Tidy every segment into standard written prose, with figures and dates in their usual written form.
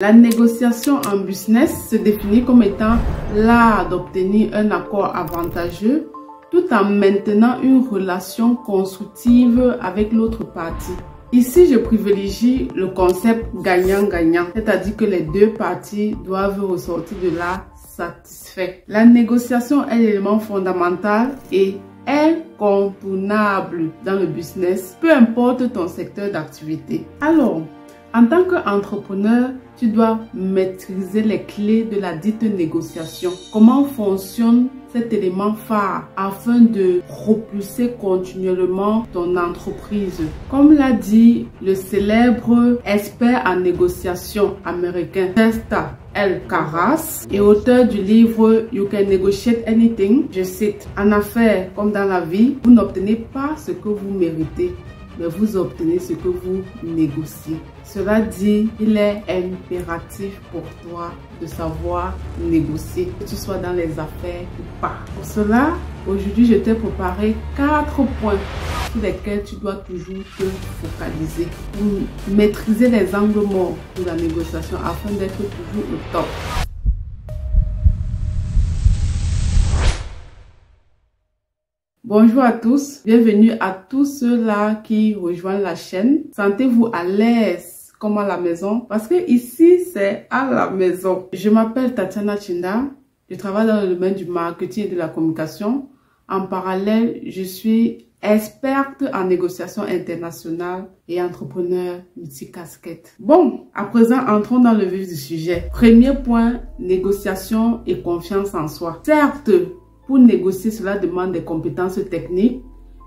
La négociation en business se définit comme étant l'art d'obtenir un accord avantageux tout en maintenant une relation constructive avec l'autre partie. Ici, je privilégie le concept gagnant-gagnant, c'est-à-dire que les deux parties doivent ressortir de là satisfaits. La négociation est l'élément fondamental et incontournable dans le business, peu importe ton secteur d'activité. Alors, en tant qu'entrepreneur, tu dois maîtriser les clés de la dite négociation. Comment fonctionne cet élément phare afin de propulser continuellement ton entreprise? Comme l'a dit le célèbre expert en négociation américain Testa L. Carras et auteur du livre You Can Negotiate Anything, je cite: en affaires comme dans la vie, vous n'obtenez pas ce que vous méritez, mais vous obtenez ce que vous négociez. Cela dit, il est impératif pour toi de savoir négocier, que tu sois dans les affaires ou pas. Pour cela, aujourd'hui, je t'ai préparé 4 points sur lesquels tu dois toujours te focaliser pour maîtriser les angles morts de la négociation afin d'être toujours au top. Bonjour à tous, bienvenue à tous ceux-là qui rejoignent la chaîne. Sentez-vous à l'aise comme à la maison parce que ici c'est à la maison. Je m'appelle Tatiana Chinda, je travaille dans le domaine du marketing et de la communication. En parallèle, je suis experte en négociation internationale et entrepreneur multicasquette. Bon, à présent, entrons dans le vif du sujet. Premier point, négociation et confiance en soi. Certes, pour négocier, cela demande des compétences techniques,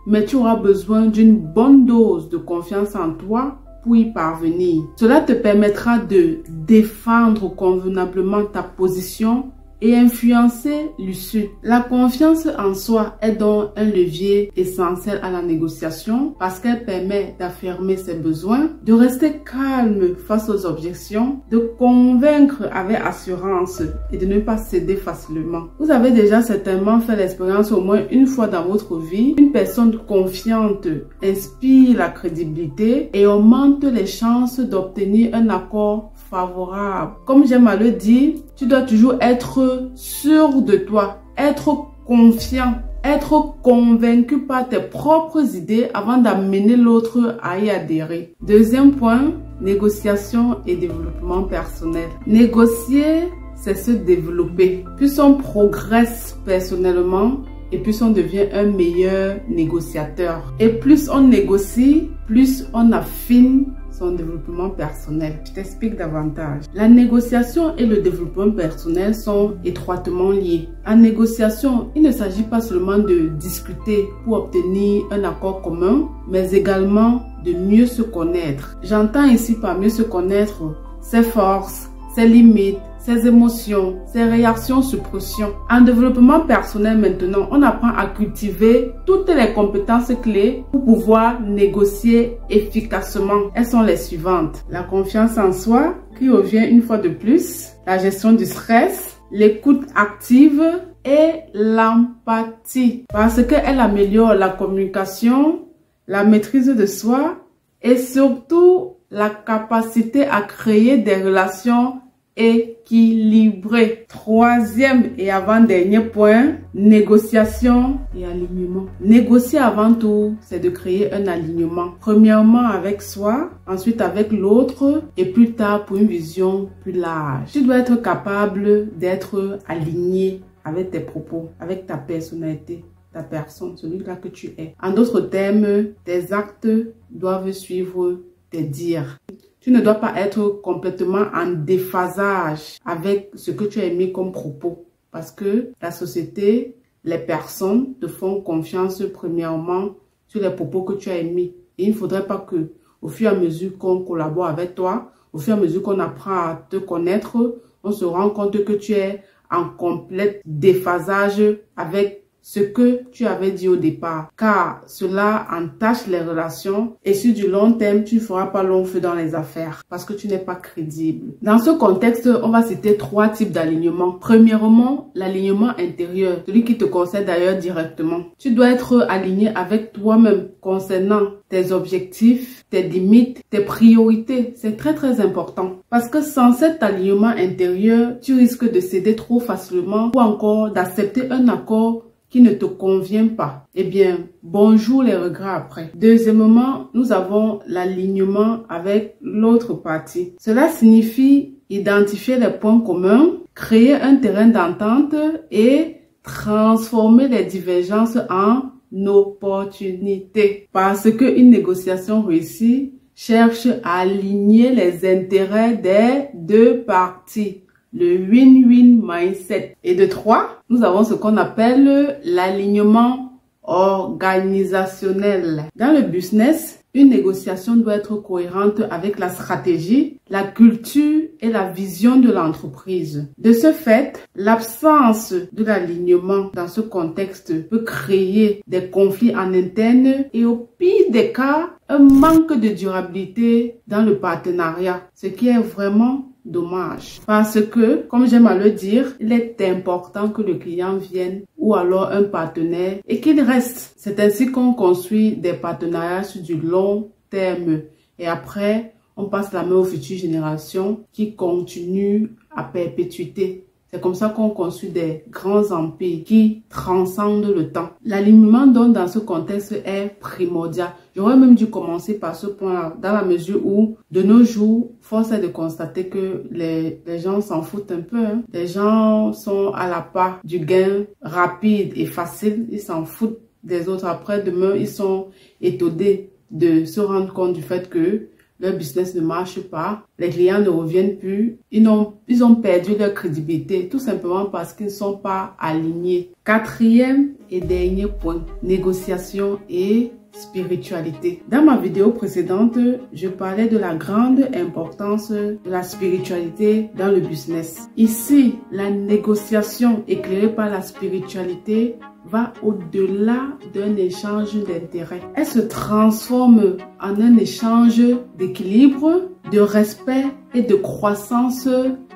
mais tu auras besoin d'une bonne dose de confiance en toi pour y parvenir. Cela te permettra de défendre convenablement ta position et influencer l'issue. La confiance en soi est donc un levier essentiel à la négociation parce qu'elle permet d'affirmer ses besoins, de rester calme face aux objections, de convaincre avec assurance et de ne pas céder facilement. Vous avez déjà certainement fait l'expérience au moins une fois dans votre vie. Une personne confiante inspire la crédibilité et augmente les chances d'obtenir un accord favorable. Comme j'aime à le dire, tu dois toujours être sûr de toi, être confiant, être convaincu par tes propres idées avant d'amener l'autre à y adhérer. Deuxième point, négociation et développement personnel. Négocier, c'est se développer. Plus on progresse personnellement, et plus on devient un meilleur négociateur. Et plus on négocie, plus on affine son développement personnel. Je t'explique davantage. La négociation et le développement personnel sont étroitement liés. En négociation, il ne s'agit pas seulement de discuter pour obtenir un accord commun, mais également de mieux se connaître. J'entends ici par mieux se connaître ses forces, ses limites, ses émotions, ses réactions sous pression. En développement personnel maintenant, on apprend à cultiver toutes les compétences clés pour pouvoir négocier efficacement. Elles sont les suivantes: la confiance en soi, qui revient une fois de plus, la gestion du stress, l'écoute active et l'empathie, parce qu'elle améliore la communication, la maîtrise de soi et surtout la capacité à créer des relations équilibré. Troisième et avant-dernier point, négociation et alignement. Négocier avant tout, c'est de créer un alignement. Premièrement avec soi, ensuite avec l'autre et plus tard pour une vision plus large. Tu dois être capable d'être aligné avec tes propos, avec ta personnalité, ta personne, celui-là que tu es. En d'autres termes, tes actes doivent suivre tes dires. Tu ne dois pas être complètement en déphasage avec ce que tu as émis comme propos. Parce que la société, les personnes te font confiance premièrement sur les propos que tu as émis. Et il ne faudrait pas que, au fur et à mesure qu'on collabore avec toi, au fur et à mesure qu'on apprend à te connaître, on se rend compte que tu es en complète déphasage avec ce que tu avais dit au départ, car cela entache les relations et sur du long terme, tu ne feras pas long feu dans les affaires parce que tu n'es pas crédible. Dans ce contexte, on va citer 3 types d'alignement. Premièrement, l'alignement intérieur, celui qui te concerne d'ailleurs directement. Tu dois être aligné avec toi-même concernant tes objectifs, tes limites, tes priorités. C'est très important. Parce que sans cet alignement intérieur, tu risques de céder trop facilement ou encore d'accepter un accord qui ne te convient pas. Eh bien, bonjour les regrets après. Deuxièmement, nous avons l'alignement avec l'autre partie. Cela signifie identifier les points communs, créer un terrain d'entente et transformer les divergences en opportunités. Parce qu'une négociation réussie cherche à aligner les intérêts des deux parties. Le win-win mindset. Et de 3, nous avons ce qu'on appelle l'alignement organisationnel. Dans le business, une négociation doit être cohérente avec la stratégie, la culture et la vision de l'entreprise. De ce fait, l'absence de l'alignement dans ce contexte peut créer des conflits en interne et au pire des cas, un manque de durabilité dans le partenariat, ce qui est vraiment dommage. Parce que, comme j'aime à le dire, il est important que le client vienne ou alors un partenaire et qu'il reste. C'est ainsi qu'on construit des partenariats sur du long terme. Et après, on passe la main aux futures générations qui continuent à perpétuité. C'est comme ça qu'on construit des grands empires qui transcendent le temps. L'alignement donc dans ce contexte est primordial. J'aurais même dû commencer par ce point-là, dans la mesure où, de nos jours, force est de constater que les gens s'en foutent un peu. Les gens sont à la part du gain rapide et facile. Ils s'en foutent des autres. Après, demain, ils sont étonnés de se rendre compte du fait que leur business ne marche pas, les clients ne reviennent plus, ils ont perdu leur crédibilité, tout simplement parce qu'ils ne sont pas alignés. Quatrième et dernier point, négociation et spiritualité. Dans ma vidéo précédente, je parlais de la grande importance de la spiritualité dans le business. Ici, la négociation éclairée par la spiritualité va au-delà d'un échange d'intérêts. Elle se transforme en un échange d'équilibre, de respect et de croissance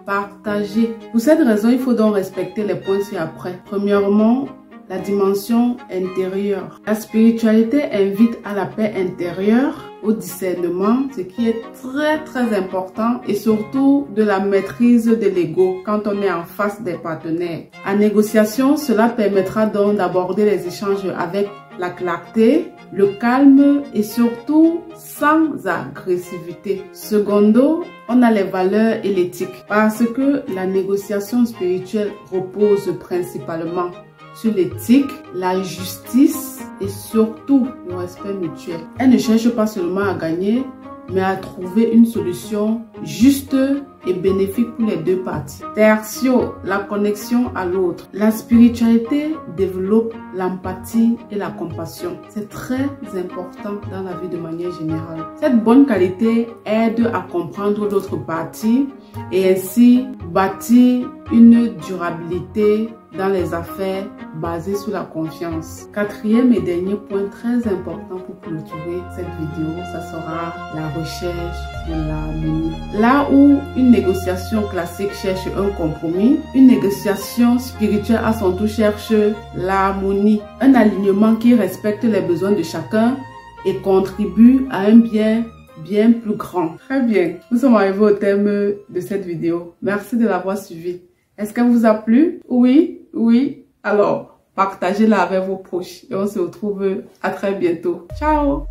partagée. Pour cette raison, il faut donc respecter les points ci-après. Premièrement, la dimension intérieure. La spiritualité invite à la paix intérieure, au discernement, ce qui est très important, et surtout de la maîtrise de l'ego quand on est en face des partenaires. En négociation, cela permettra donc d'aborder les échanges avec la clarté, le calme et surtout sans agressivité. Secondo, on a les valeurs et l'éthique parce que la négociation spirituelle repose principalement sur l'éthique, la justice et surtout le respect mutuel. Elle ne cherche pas seulement à gagner, mais à trouver une solution juste et bénéfique pour les deux parties. Tertio, la connexion à l'autre. La spiritualité développe l'empathie et la compassion. C'est très important dans la vie de manière générale. Cette bonne qualité aide à comprendre l'autre partie et ainsi bâtir une durabilité dans les affaires basées sur la confiance. Quatrième et dernier point très important pour clôturer cette vidéo, ça sera la recherche de l'harmonie. Là où une négociation classique cherche un compromis, une négociation spirituelle à son tour cherche l'harmonie, un alignement qui respecte les besoins de chacun et contribue à un bien plus grand. Très bien, nous sommes arrivés au terme de cette vidéo. Merci de l'avoir suivi. Est-ce qu'elle vous a plu? Oui? Alors, partagez-la avec vos proches et on se retrouve à très bientôt. Ciao!